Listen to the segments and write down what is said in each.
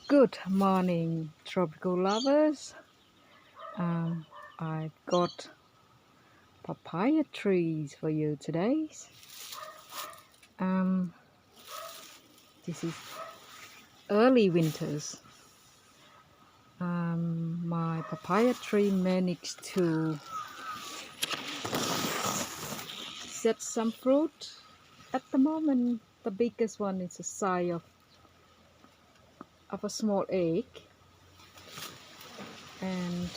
Good morning, tropical lovers. Um, I've got papaya trees for you today. Um, this is early winters. My papaya tree managed to set some fruit. At the moment, the biggest one is the size of a small egg, and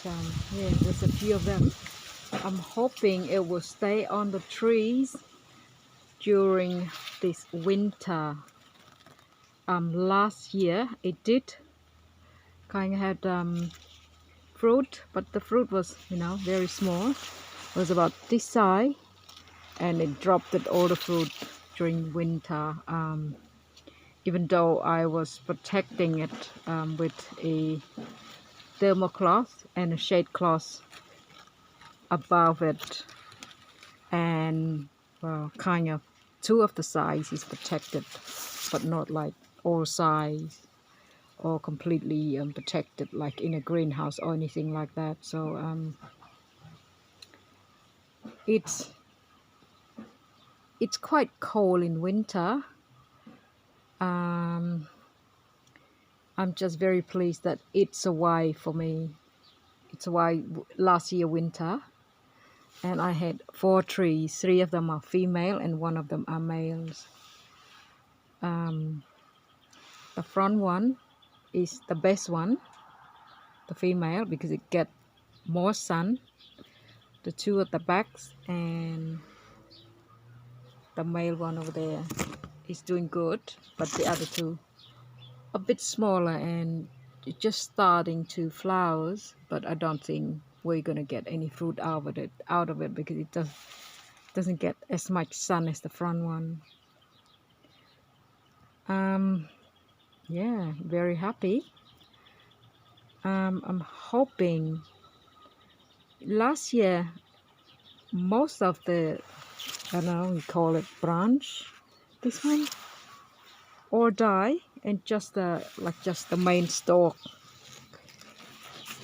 yeah, there's a few of them. I'm hoping it will stay on the trees during this winter. Last year it did kind of had fruit, but the fruit was very small. It was about this size, and it dropped all the fruit during winter. Even though I was protecting it with a thermocloth and a shade cloth above it, and well, kind of two of the sides is protected, but not like all sides or completely protected like in a greenhouse or anything like that. So it's quite cold in winter. I'm just very pleased that it survived for me. It survived last year winter, and I had 4 trees. 3 of them are female and 1 of them are males. The front one is the best one, the female, because it get more sun. The 2 at the backs and the male one over there is doing good, but the other 2 a bit smaller and just starting to flowers. But I don't think we're gonna get any fruit out of it because it doesn't get as much sun as the front one. Yeah, very happy. I'm hoping. Last year most of the, I don't know, we call it branch, this one, or die, and just the main stalk.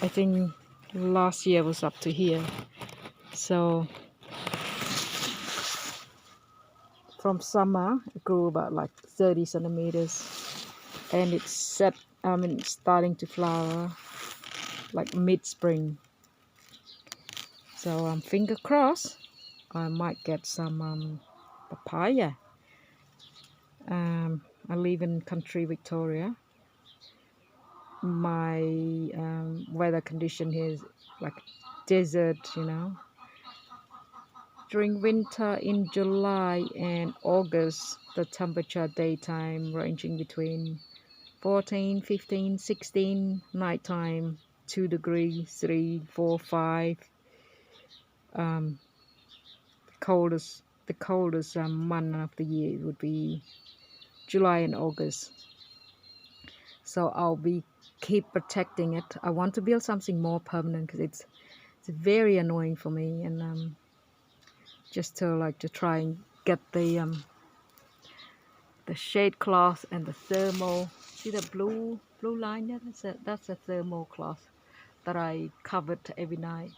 I think last year was up to here. So from summer it grew about like 30 centimeters, and it's starting to flower like mid-spring. So finger crossed I might get some papaya. I live in country Victoria. My weather condition here is like desert, During winter in July and August, the temperature daytime ranging between 14, 15, 16, nighttime 2 degrees, 3, 4, 5. The coldest month of the year would be July and August. So I'll be keep protecting it. I want to build something more permanent because it's very annoying for me, and just to try and get the shade cloth and the thermal. See the blue line there? That's a thermal cloth that I covered every night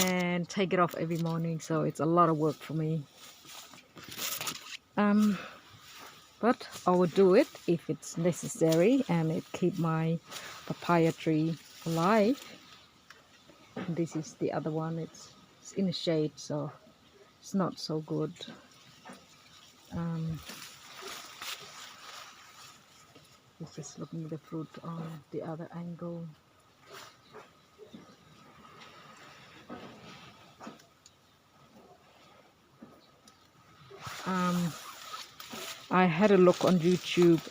and take it off every morning. So it's a lot of work for me. But I will do it if it's necessary, and it keep my papaya tree alive. And this is the other one. It's in the shade, so it's not so good. It's just looking at the fruit on the other angle. I had a look on YouTube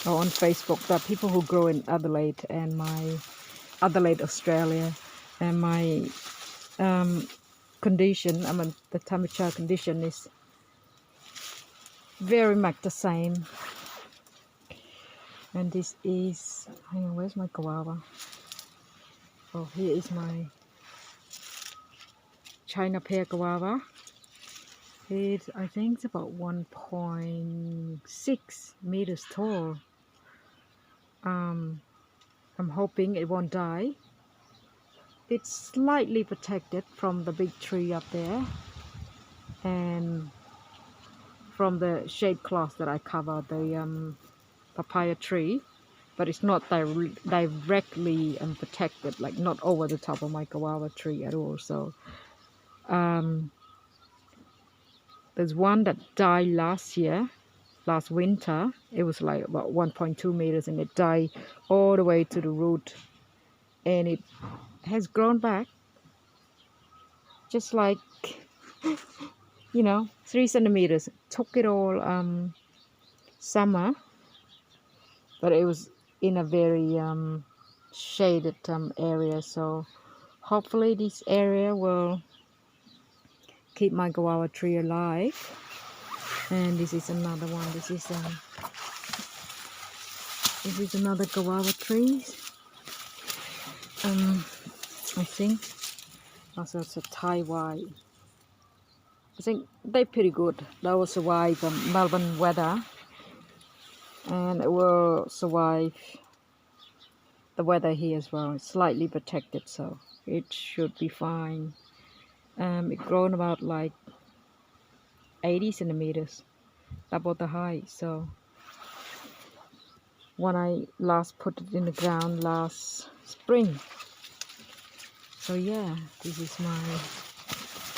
or on Facebook. There are people who grow in Adelaide, Australia, and my condition, the temperature condition is very much the same. And this is, hang on, where's my guava? Oh, here is my China pear guava. I think it's about 1.6 meters tall. I'm hoping it won't die. It's slightly protected from the big tree up there and from the shade cloth that I cover the papaya tree, but it's not directly protected, like not over the top of my guava tree at all. So there's one that died last winter. It was like about 1.2 meters and it died all the way to the root, and it has grown back just like 3 centimeters. Took it all summer, but it was in a very shaded area, so hopefully this area will keep my guava tree alive. And this is another one. This is another guava tree. I think also it's a Thai white. I think they're pretty good. They will survive Melbourne weather, and it will survive the weather here as well. It's slightly protected, so it should be fine. It grown about like 80 centimeters, double the height. So when I last put it in the ground last spring. So yeah, this is my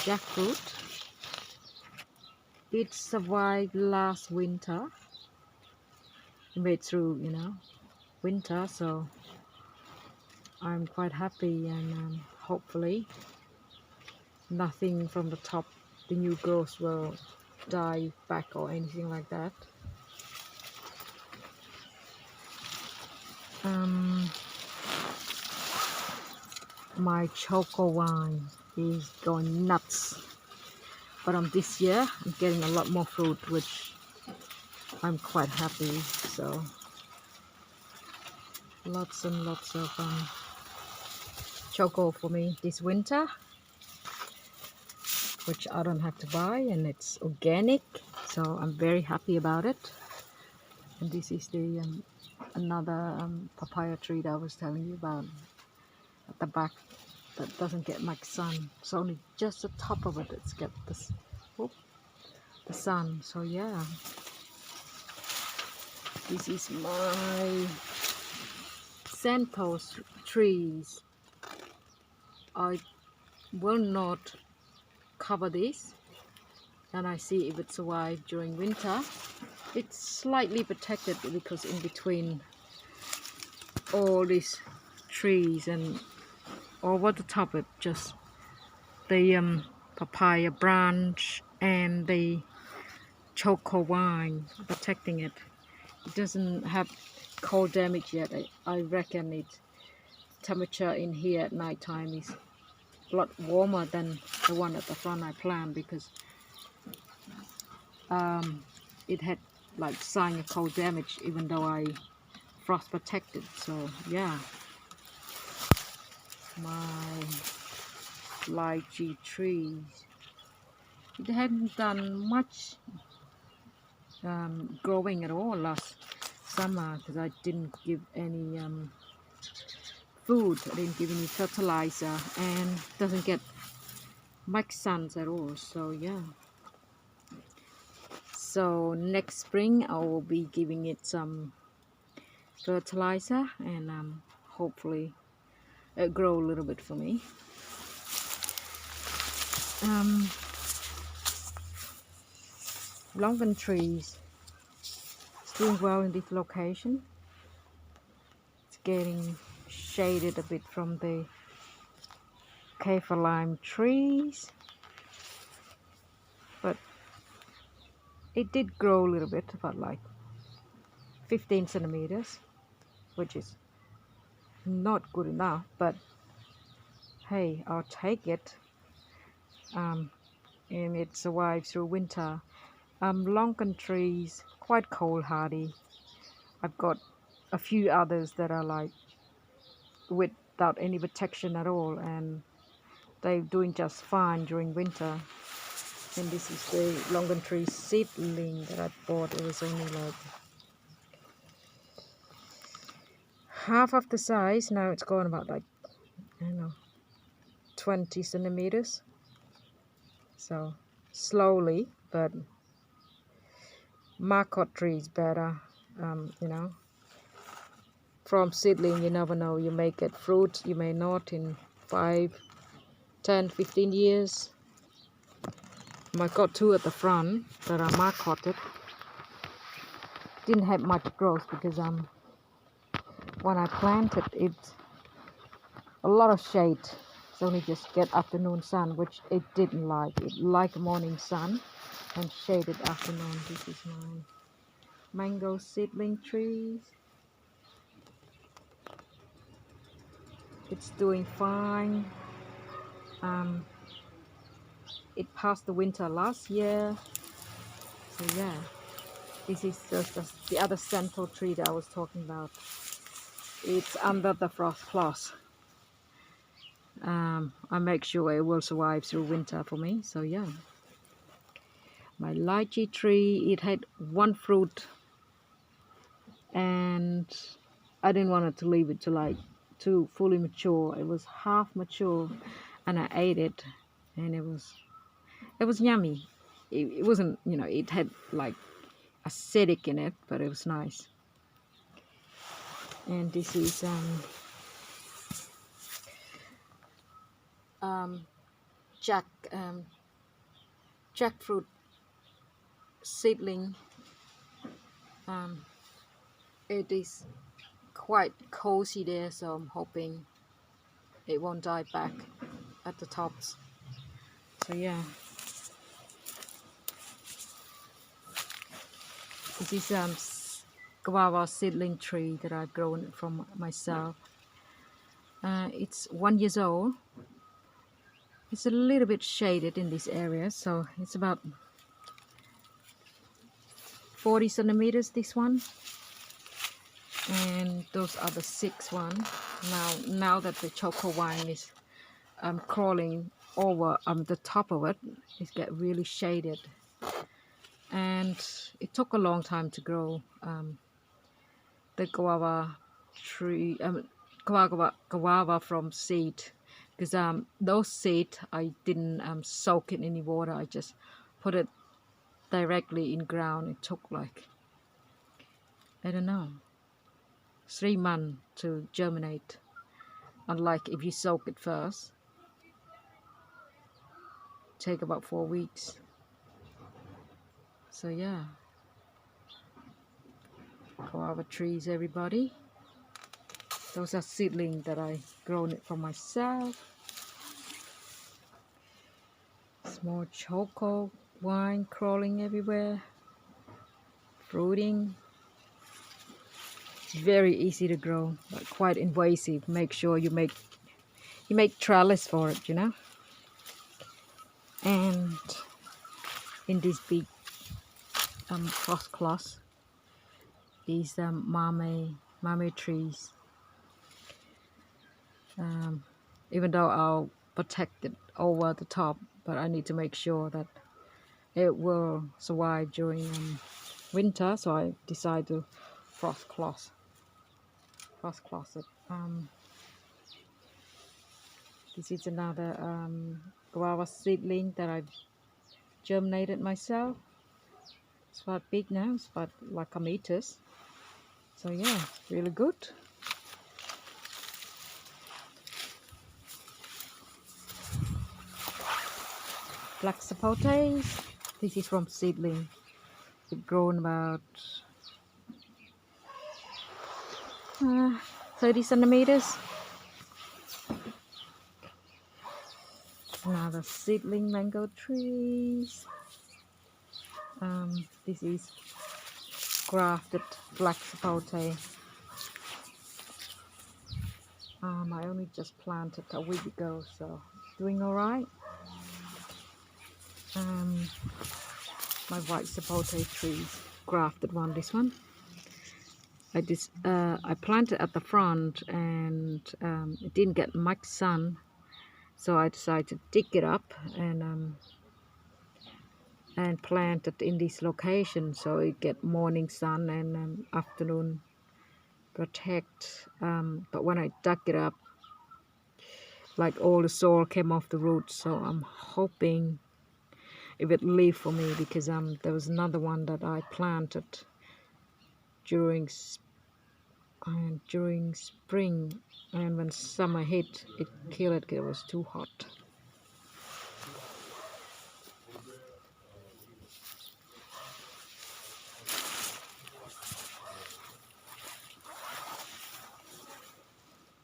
jackfruit. It survived last winter. It made through, winter, so I'm quite happy, and hopefully nothing from the top, the new growth, will die back or anything like that. My choco wine is going nuts, but this year I'm getting a lot more fruit, which I'm quite happy. So lots and lots of choco for me this winter, which I don't have to buy, and it's organic, so I'm very happy about it. And this is the another papaya tree that I was telling you about at the back that doesn't get much sun. It's only just the top of it that's get this the sun. So yeah, this is my Santos trees. I will not cover this, and I see if it survives during winter. It's slightly protected because in between all these trees and over the top it just the papaya branch and the choco vine protecting it. It doesn't have cold damage yet. I reckon its temperature in here at night time is a lot warmer than the one at the front I planted, because it had like sign of cold damage even though I frost protected. So yeah, my lychee trees, it hadn't done much growing at all last summer because I didn't give any food, I didn't give any fertilizer, and doesn't get much sun at all. So yeah, so next spring I will be giving it some fertilizer, and hopefully it grow a little bit for me. Longan trees, it's doing well in this location. It's getting shaded a bit from the kaffir lime trees, but it did grow a little bit, about like 15 centimeters, which is not good enough, but hey, I'll take it. And it survives through winter. Longan trees, quite cold hardy. I've got a few others that are like without any protection at all, and they're doing just fine during winter. And this is the longan tree seedling that I bought. It was only like half of the size. Now it's going about like, I don't know, 20 centimeters. So slowly, but marcot tree is better. You know, from seedling, you never know. You may get fruit, you may not in 5, 10, 15 years. I got 2 at the front that are marcoted. Didn't have much growth because when I planted it, a lot of shade. It's only just get afternoon sun, which it didn't like. It liked morning sun and shaded afternoon. This is my mango seedling trees. It's doing fine. It passed the winter last year. So yeah, this is just the other central tree that I was talking about. It's under the frost cloth. I make sure it will survive through winter for me. So yeah, my lychee tree, it had 1 fruit, and I didn't want it to leave it to fully mature. It was half mature, and I ate it, and it was yummy. It wasn't, you know, it had like acidic in it, but it was nice. And this is jackfruit seedling. It is quite cozy there, so I'm hoping it won't die back at the tops. So yeah, this is guava seedling tree that I've grown from myself. It's 1 year old. It's a little bit shaded in this area, so it's about 40 centimeters, this one, and those are the 6 one. Now that the choco vine is crawling over the top of it, it get really shaded, and it took a long time to grow the guava tree, guava from seed, because those seed I didn't soak in any water. I just put it directly in ground. It took like, I don't know, 3 months to germinate, unlike if you soak it first, take about 4 weeks. So yeah, guava trees, everybody. Those are seedlings that I grown it for myself. Small choco vine crawling everywhere, fruiting. It's very easy to grow, but quite invasive. Make sure you make trellis for it, you know. And in this big frost cloth, these mame trees. Even though I'll protect it over the top, but I need to make sure that it will survive during winter, so I decide to frost cloth it. This is another guava seedling that I've germinated myself. It's quite big now. It's about like a meter. So yeah, really good. Black sapotes. This is from seedling. It's grown about 30 centimeters. Another seedling mango trees. This is grafted black sapote. I only just planted a week ago, so doing all right. My white sapote trees, grafted one. This one. I planted at the front, and it didn't get much sun, so I decided to dig it up and plant it in this location, so it get morning sun and afternoon protect. But when I dug it up, like all the soil came off the roots. So I'm hoping it would live for me, because there was another one that I planted during spring, and when summer hit, it killed it. It was too hot.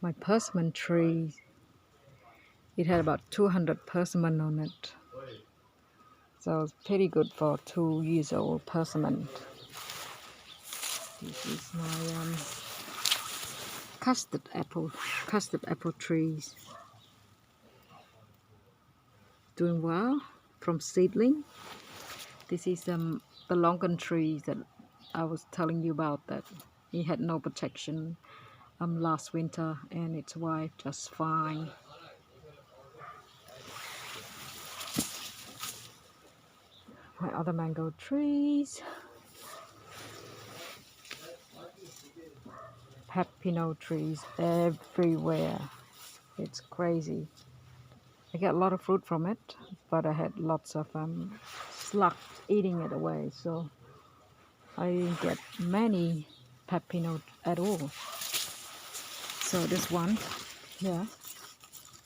My persimmon tree, it had about 200 persimmon on it, so it's pretty good for 2 years old persimmon. This is my custard apple trees, doing well from seedling. This is the longan tree that I was telling you about, that it had no protection last winter, and it survived just fine. My other mango trees, pepino trees everywhere. It's crazy. I get a lot of fruit from it, but I had lots of slugs eating it away, so I didn't get many pepino at all. So this one, yeah,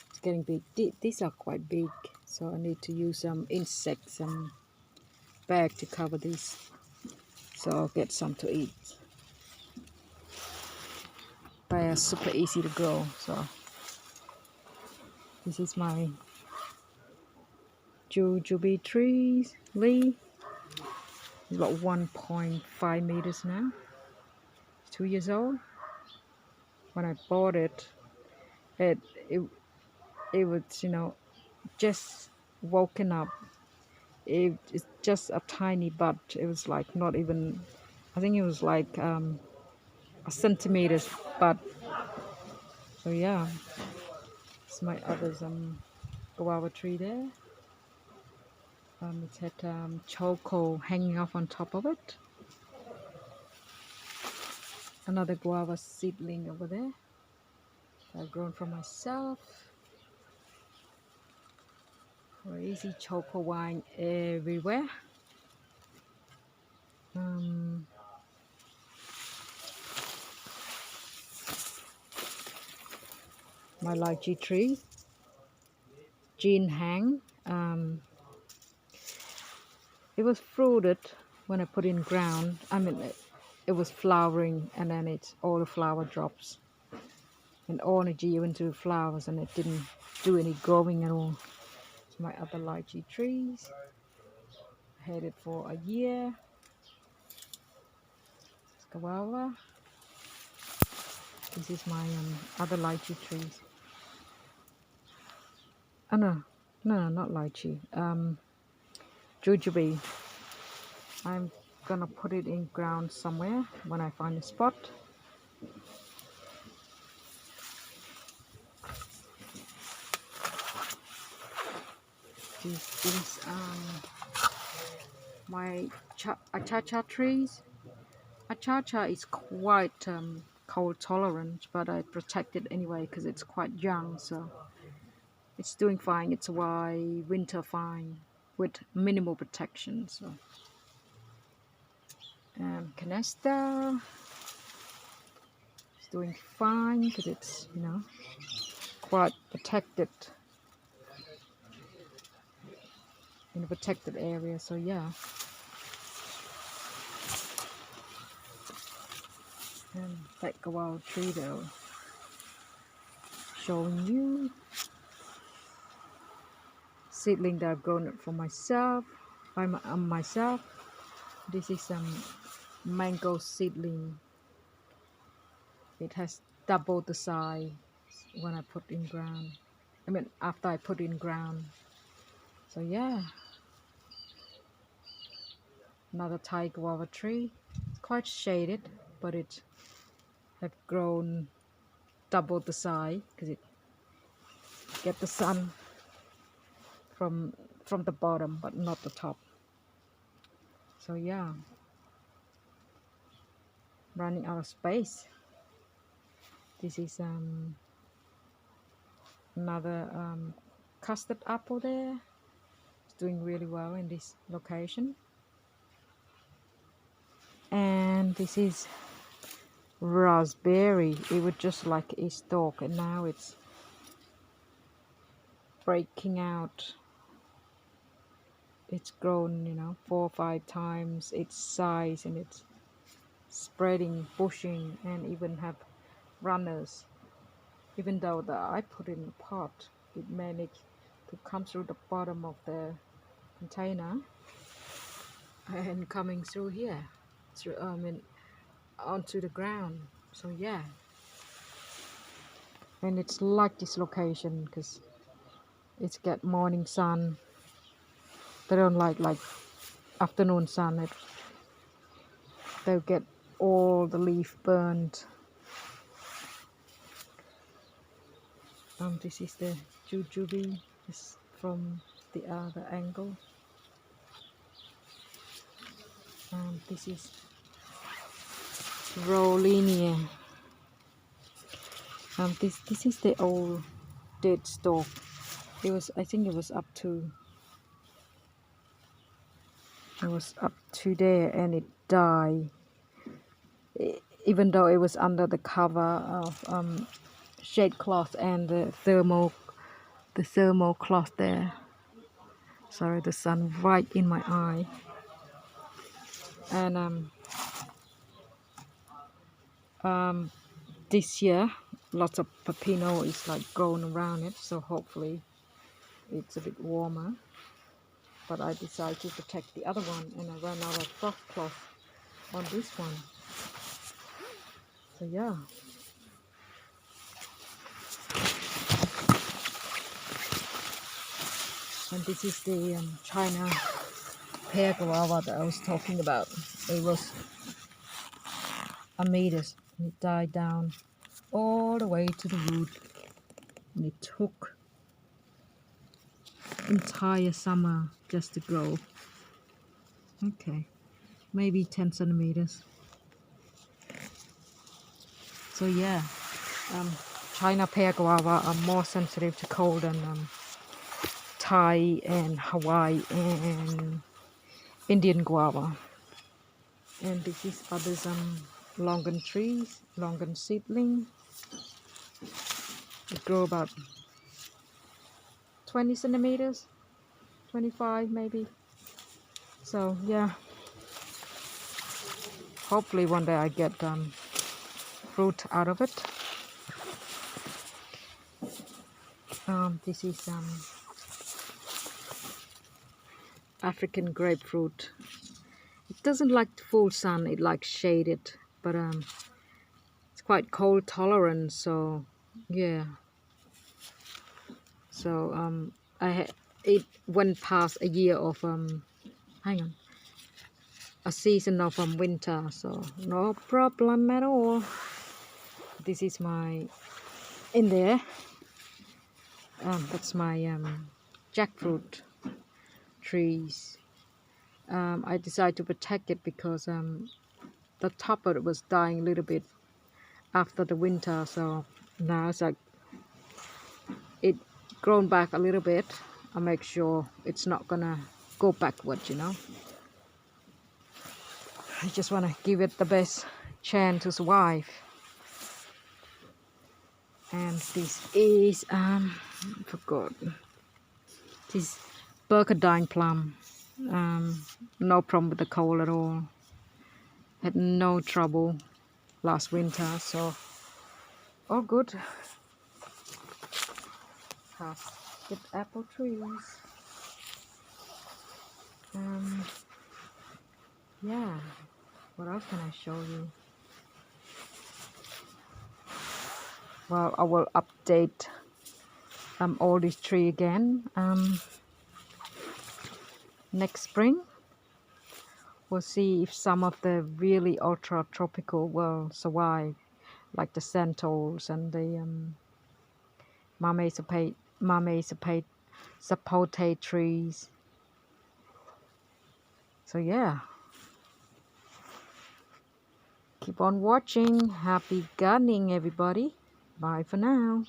it's getting big. These are quite big, so I need to use some bag to cover these, so I'll get some to eat. They're super easy to grow. So this is my jujube trees. It's about 1.5 meters now. It's 2 years old. When I bought it, it was, just woken up. It's just a tiny bud. It was like not even, I think it was like a centimeter bud. So yeah, it's my other guava tree there. It had choco hanging off on top of it. Another guava seedling over there I've grown for myself. Crazy choco wine everywhere. My lychee tree, Jean Hang. It was fruited when I put in ground. I mean, it was flowering, and then all the flower drops and energy into flowers, and it didn't do any growing at all. It's my other lychee trees. I had it for a year. It's guava. This is my other lychee trees. Oh no, not lychee. Jujube. I'm gonna put it in ground somewhere when I find a spot. This is my achacha trees. Achacha is quite cold tolerant, but I protect it anyway because it's quite young, so it's doing fine. It's why winter fine with minimal protection. So canasta is doing fine because it's quite protected in a protected area. So yeah. And that guava tree though, showing you seedling that I've grown it for myself. Myself. This is some mango seedling. It has double the size when I put in ground. I mean, after I put in ground. So yeah, another Thai guava tree. It's quite shaded, but it have grown double the size because it get the sun from the bottom, but not the top. So yeah, running out of space. This is another custard apple there. It's doing really well in this location. And this is raspberry. It was just like a stalk, and now it's breaking out. It's grown, 4 or 5 times its size, and it's spreading, pushing, and even have runners. Even though I put it in a pot, it managed to come through the bottom of the container and coming through here, through onto the ground. So yeah, and it's like this location because it's get morning sun. They don't like afternoon sun. They'll get all the leaf burned. This is the jujube, just from the other angle. This is Rollinia. This is the old dead stalk. I think it was up to there, and it died. Even though it was under the cover of shade cloth and the thermal cloth there. Sorry, the sun right in my eye. And this year lots of pepino is like growing around it, so hopefully it's a bit warmer. But I decided to protect the other one, and I ran out of frost cloth on this one. So yeah. And this is the China pear guava that I was talking about. It was a meter, and it died down all the way to the root, and it took entire summer just to grow. Okay, maybe 10 centimeters. So yeah, China pear guava are more sensitive to cold than Thai and Hawaii and Indian guava. And this is others longan trees, longan seedling. They grow about 20 centimeters, 25 maybe. So yeah, hopefully one day I get fruit out of it. This is African grapefruit. It doesn't like full sun, it likes shaded, but it's quite cold tolerant, so yeah. So it went past a year of a season of winter, so no problem at all. This is my in there. That's my jackfruit trees. I decided to protect it because the top of it was dying a little bit after the winter, so now it's like it grown back a little bit. I make sure it's not gonna go backwards, I just want to give it the best chance to survive. And this is forgot, this Burkardine plum. No problem with the cold at all. Had no trouble last winter, so all good. Good apple trees. Yeah, what else can I show you? Well, I will update all these trees again next spring. We'll see if some of the really ultra tropical will survive, like the centauls and the Mamey sapote trees. So yeah, keep on watching. Happy gardening, everybody. Bye for now.